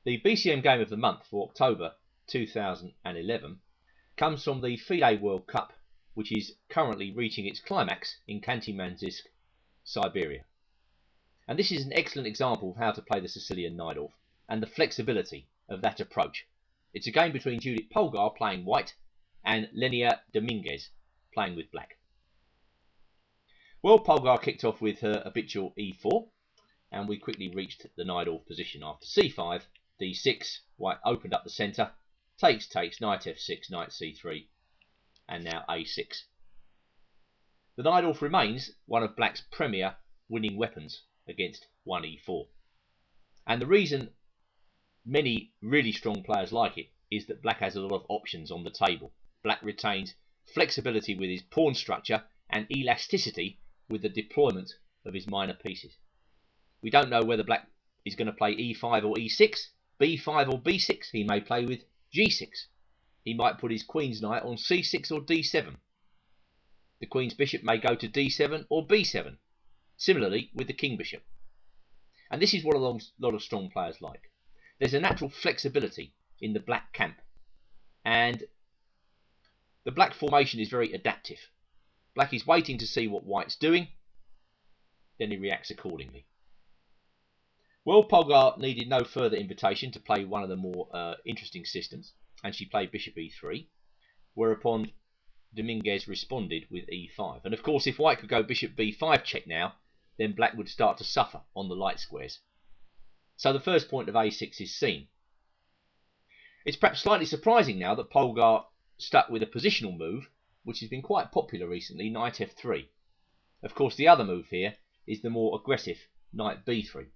The BCM game of the month for October 2011 comes from the FIDE World Cup, which is currently reaching its climax in Khanty-Mansisk, Siberia. And this is an excellent example of how to play the Sicilian Najdorf and the flexibility of that approach. It's a game between Judit Polger playing white and Lenier Dominguez playing with black. Well, Polger kicked off with her habitual e4, and we quickly reached the Najdorf position after c5, d6, white opened up the centre, takes, knight f6, knight c3, and now a6. The Najdorf remains one of black's premier winning weapons against 1e4. And the reason many really strong players like it is that black has a lot of options on the table. Black retains flexibility with his pawn structure and elasticity with the deployment of his minor pieces. We don't know whether black is going to play e5 or e6, b5 or b6. He may play with g6. He might put his queen's knight on c6 or d7. The queen's bishop may go to d7 or b7. Similarly with the king bishop. And this is what a lot of strong players like. There's a natural flexibility in the black camp, and the black formation is very adaptive. Black is waiting to see what white's doing, then he reacts accordingly. Well, Polger needed no further invitation to play one of the more interesting systems, and she played bishop e3, whereupon Dominguez responded with e5. And of course, if white could go bishop b5 check now, then black would start to suffer on the light squares. So the first point of a6 is seen. It's perhaps slightly surprising now that Polger stuck with a positional move, which has been quite popular recently, knight f3. Of course, the other move here is the more aggressive knight b3,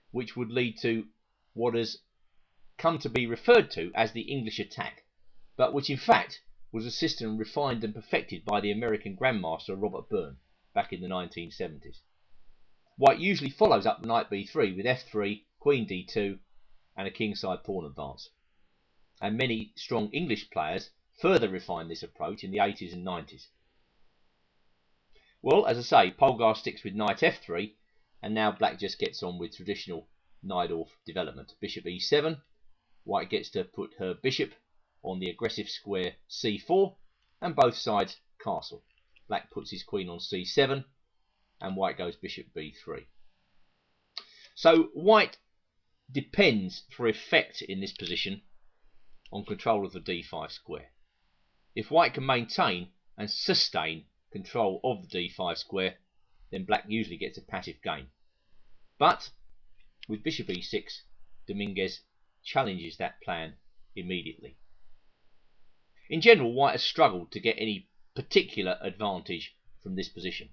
which would lead to what has come to be referred to as the English attack, but which in fact was a system refined and perfected by the American grandmaster Robert Byrne back in the 1970s. White usually follows up knight b3 with f3, queen d2, and a kingside pawn advance. And many strong English players further refined this approach in the 80s and 90s. Well, as I say, Polger sticks with knight f3, and now black just gets on with traditional Najdorf development. Bishop e7, white gets to put her bishop on the aggressive square c4, and both sides castle. Black puts his queen on c7, and white goes bishop b3. So white depends for effect in this position on control of the d5 square. If white can maintain and sustain control of the d5 square, then black usually gets a passive game. But with bishop e6, Dominguez challenges that plan immediately. In general, white has struggled to get any particular advantage from this position.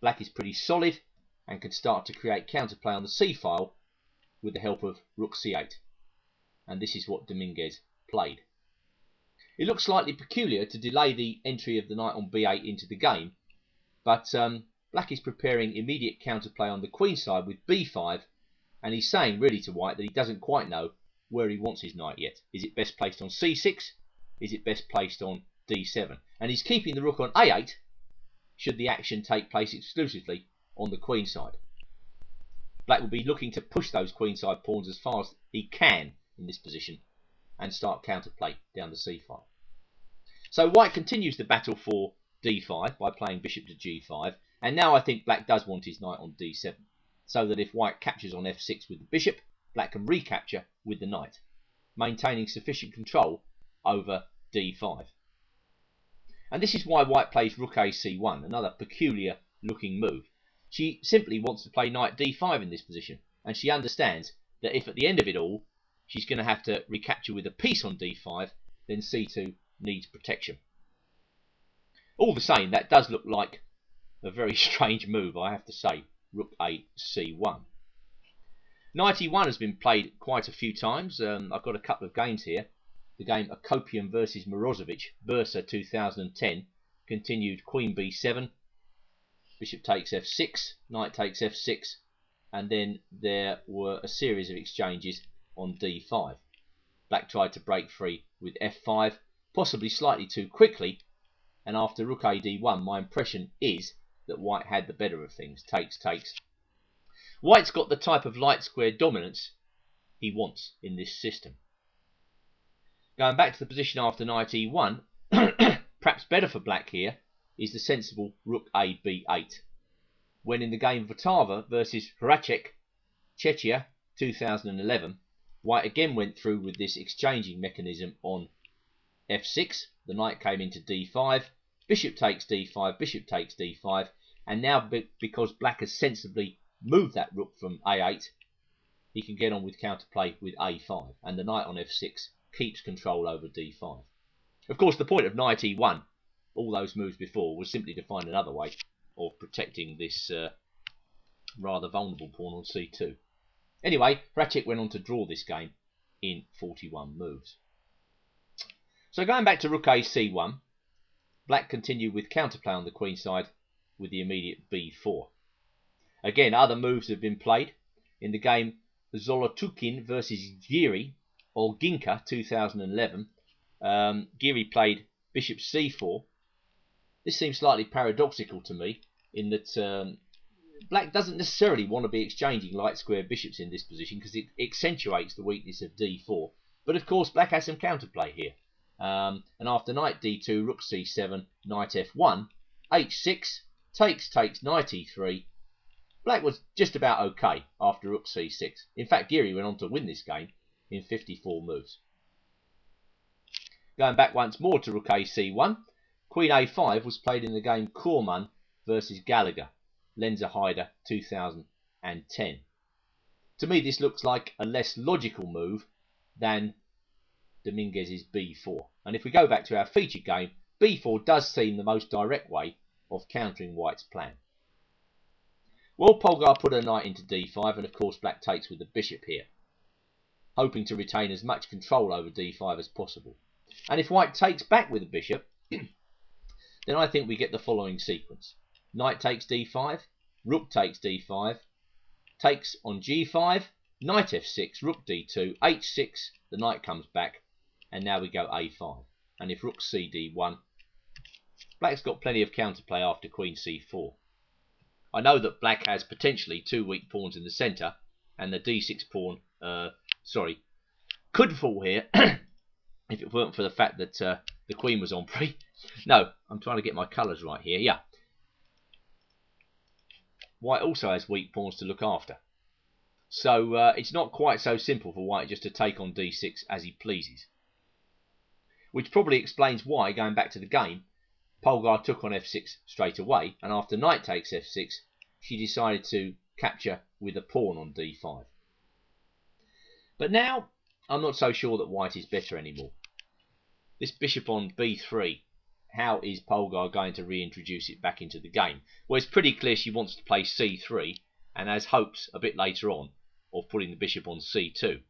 Black is pretty solid and can start to create counterplay on the c-file with the help of rook c8. And this is what Dominguez played. It looks slightly peculiar to delay the entry of the knight on b8 into the game, but black is preparing immediate counterplay on the queen side with b5, and he's saying really to white that he doesn't quite know where he wants his knight yet. Is it best placed on c6? Is it best placed on d7? And he's keeping the rook on a8 should the action take place exclusively on the queen side. Black will be looking to push those queenside pawns as far as he can in this position and start counterplay down the c-file. So white continues the battle for d5 by playing bishop to g5, and now I think black does want his knight on d7, so that if white captures on f6 with the bishop, black can recapture with the knight, maintaining sufficient control over d5. And this is why white plays rook a c1, another peculiar looking move. She simply wants to play knight d5 in this position, and she understands that if at the end of it all she's going to have to recapture with a piece on d5, then c2 needs protection. All the same, that does look like a very strange move, I have to say, rook a c1. Knight e1 has been played quite a few times. I've got a couple of games here. The game Akopian versus Morozovich, Bursa 2010, continued queen b7, bishop takes f6, knight takes f6, and then there were a series of exchanges on d5. Black tried to break free with f5, possibly slightly too quickly, and after rook a d1, my impression is that white had the better of things. Takes. White's got the type of light square dominance he wants in this system. Going back to the position after knight e1, perhaps better for black here is the sensible rook a b8. When in the game Votava versus Hracek, Czechia 2011, white again went through with this exchanging mechanism on f6. The knight came into d5, bishop takes d5, bishop takes d5, and now because black has sensibly moved that rook from a8, he can get on with counterplay with a5, and the knight on f6 keeps control over d5. Of course, the point of knight e1, all those moves before, was simply to find another way of protecting this rather vulnerable pawn on c2. Anyway, Hracek went on to draw this game in 41 moves. So going back to rook a c1, black continued with counterplay on the queen side with the immediate b4. Again, other moves have been played. In the game Zolotukin versus Giri, or Ginka 2011, Giri played bishop c4. This seems slightly paradoxical to me, in that black doesn't necessarily want to be exchanging light square bishops in this position because it accentuates the weakness of d4. But of course black has some counterplay here. And after knight d2, rook c7, knight f1, h6, takes, knight e3. Black was just about okay after rook c6. In fact, Giri went on to win this game in 54 moves. Going back once more to rook a c1, queen a5 was played in the game Koorman versus Gallagher, Lenzerheide 2010. To me, this looks like a less logical move than Dominguez's b4. And if we go back to our featured game, b4 does seem the most direct way of countering white's plan. Well, Polger put a knight into d5, and of course black takes with the bishop here, hoping to retain as much control over d5 as possible. And if white takes back with the bishop, then I think we get the following sequence. Knight takes d5, rook takes d5, takes on g5, knight f6, rook d2, h6, the knight comes back, and now we go a5. And if rook cd1, black's got plenty of counterplay after queen c4. I know that black has potentially two weak pawns in the centre, and the d6 pawn, could fall here if it weren't for the fact that the queen was on pre. No, I'm trying to get my colours right here. Yeah. White also has weak pawns to look after. So it's not quite so simple for white just to take on d6 as he pleases. Which probably explains why, going back to the game, Polger took on f6 straight away, and after knight takes f6, she decided to capture with a pawn on d5. But now, I'm not so sure that white is better anymore. This bishop on b3, how is Polger going to reintroduce it back into the game? Well, it's pretty clear she wants to play c3, and has hopes a bit later on of putting the bishop on c2,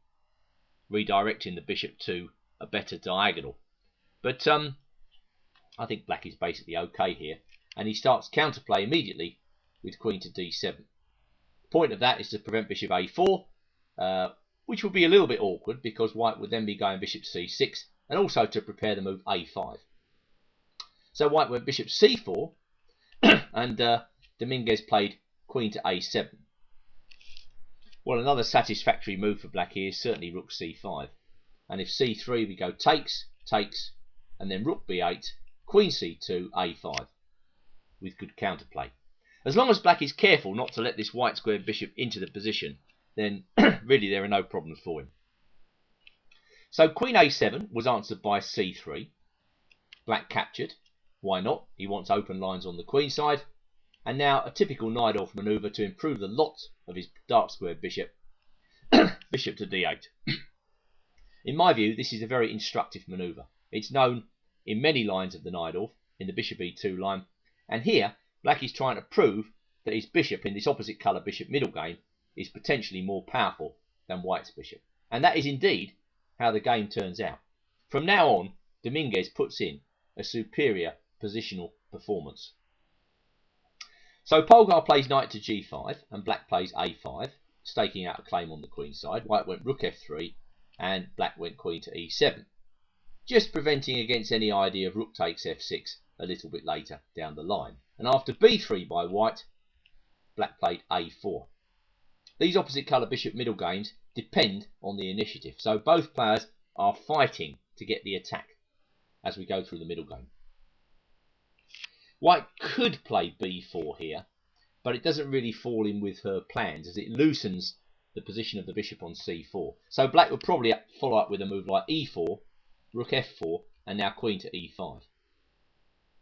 redirecting the bishop to a better diagonal. But I think black is basically okay here, and he starts counterplay immediately with queen to d7. The point of that is to prevent bishop a4, which would be a little bit awkward because white would then be going bishop c6, and also to prepare the move a5. So white went bishop c4, and Dominguez played queen to a7. Well, another satisfactory move for black here is certainly rook c5. And if c3, we go takes, and then rook b8, queen c2, a5, with good counterplay. As long as black is careful not to let this white squared bishop into the position, then really there are no problems for him. So queen a7 was answered by c3. Black captured. Why not? He wants open lines on the queen side. And now a typical knight-off manoeuvre to improve the lot of his dark squared bishop. Bishop to d8. In my view, this is a very instructive manoeuvre. It's known in many lines of the knight-off, in the bishop e2 line. And here, black is trying to prove that his bishop in this opposite colour bishop middle game is potentially more powerful than white's bishop. And that is indeed how the game turns out. From now on, Dominguez puts in a superior positional performance. So Polger plays knight to g5 and black plays a5, staking out a claim on the queen side. White went rook f3 and black went queen to e7, just preventing against any idea of rook takes f6 a little bit later down the line. And after b3 by white, black played a4. These opposite colour bishop middle games depend on the initiative, so both players are fighting to get the attack as we go through the middle game. White could play b4 here, but it doesn't really fall in with her plans as it loosens the position of the bishop on c4. So black would probably follow up with a move like e4, rook f4, and now queen to e5.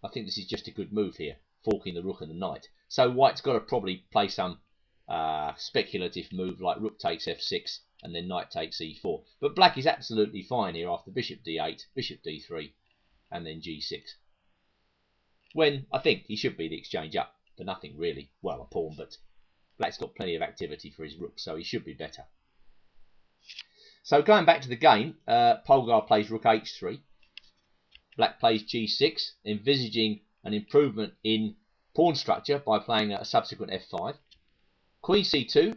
I think this is just a good move here, forking the rook and the knight. So white's got to probably play some speculative move like rook takes f6 and then knight takes e4. But black is absolutely fine here after bishop d8, bishop d3, and then g6. When I think he should be the exchange up for nothing really. Well, a pawn, but black's got plenty of activity for his rook, so he should be better. So going back to the game, Polger plays rook h3. Black plays g6, envisaging an improvement in pawn structure by playing a subsequent f5. Queen c2.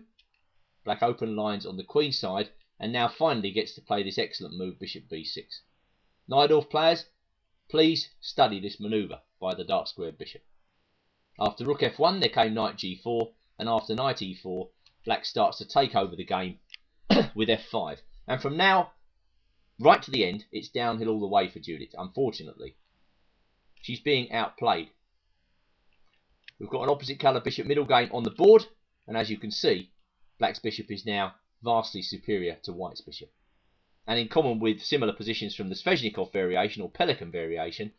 Black open lines on the queen side, and now finally gets to play this excellent move, bishop b6. Najdorf players, please study this manoeuvre by the dark squared bishop. After rook f1 there came knight g4, and after knight e4 black starts to take over the game with f5. And from now right to the end it's downhill all the way for Judit, unfortunately. She's being outplayed. We've got an opposite colour bishop middle game on the board, and as you can see black's bishop is now vastly superior to white's bishop. And in common with similar positions from the Sveshnikov variation or Pelican variation,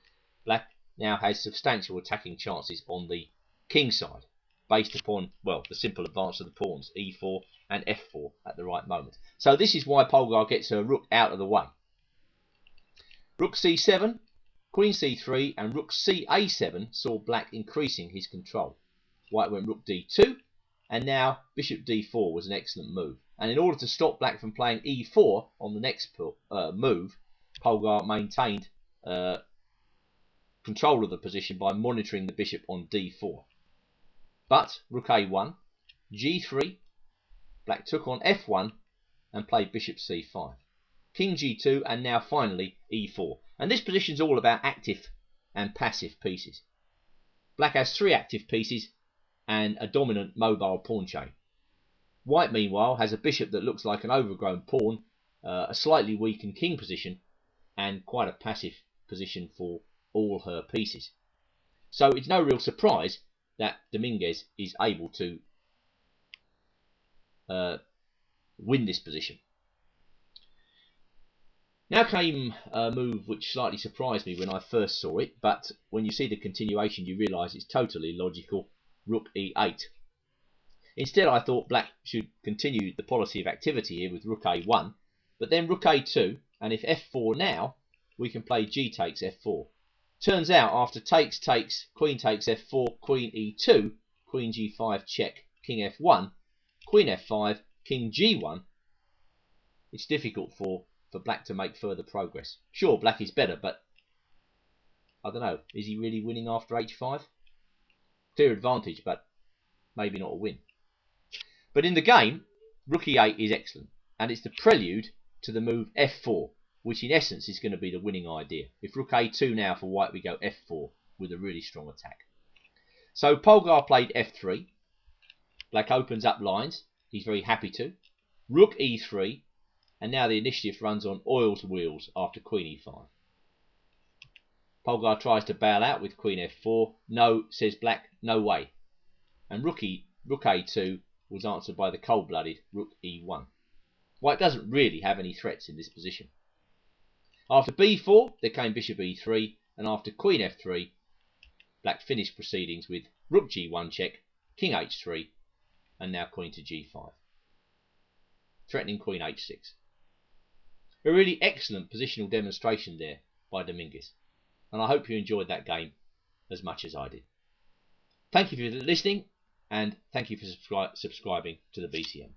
black now has substantial attacking chances on the king side, based upon, well, the simple advance of the pawns, e4 and f4 at the right moment. So this is why Polger gets her rook out of the way. Rook c7, queen c3 and rook ca7 saw black increasing his control. White went rook d2, and now bishop d4 was an excellent move. And in order to stop black from playing e4 on the next move, Polger maintained control of the position by monitoring the bishop on d4. But rook a1, g3, black took on f1 and played bishop c5. King g2 and now finally e4. And this position is all about active and passive pieces. Black has 3 active pieces and a dominant mobile pawn chain. White meanwhile has a bishop that looks like an overgrown pawn, a slightly weakened king position, and quite a passive position for all her pieces. So it's no real surprise that Dominguez is able to win this position. Now came a move which slightly surprised me when I first saw it, but when you see the continuation you realise it's totally logical. Rook e8. Instead I thought black should continue the policy of activity here with rook a1, but then rook a2, and if f4 now, we can play g takes f4. Turns out after takes, queen takes f4, queen e2, queen g5 check, king f1, queen f5, king g1, it's difficult for black to make further progress. Sure, black is better, but I don't know, is he really winning after h5? Clear advantage, but maybe not a win. But in the game, rook e8 is excellent, and it's the prelude to the move f4, which in essence is going to be the winning idea. If rook a2 now for white, we go f4 with a really strong attack. So Polger played f3. Black opens up lines. He's very happy to. Rook e3, and now the initiative runs on oiled wheels after queen e5. Polger tries to bail out with queen f4. No, says black, no way. And rook a2 was answered by the cold-blooded rook e1. White doesn't really have any threats in this position. After b4, there came bishop e3, and after queen f3, black finished proceedings with rook g1 check, king h3, and now queen to g5. Threatening queen h6. A really excellent positional demonstration there by Dominguez, and I hope you enjoyed that game as much as I did. Thank you for listening, and thank you for subscribing to the BCM.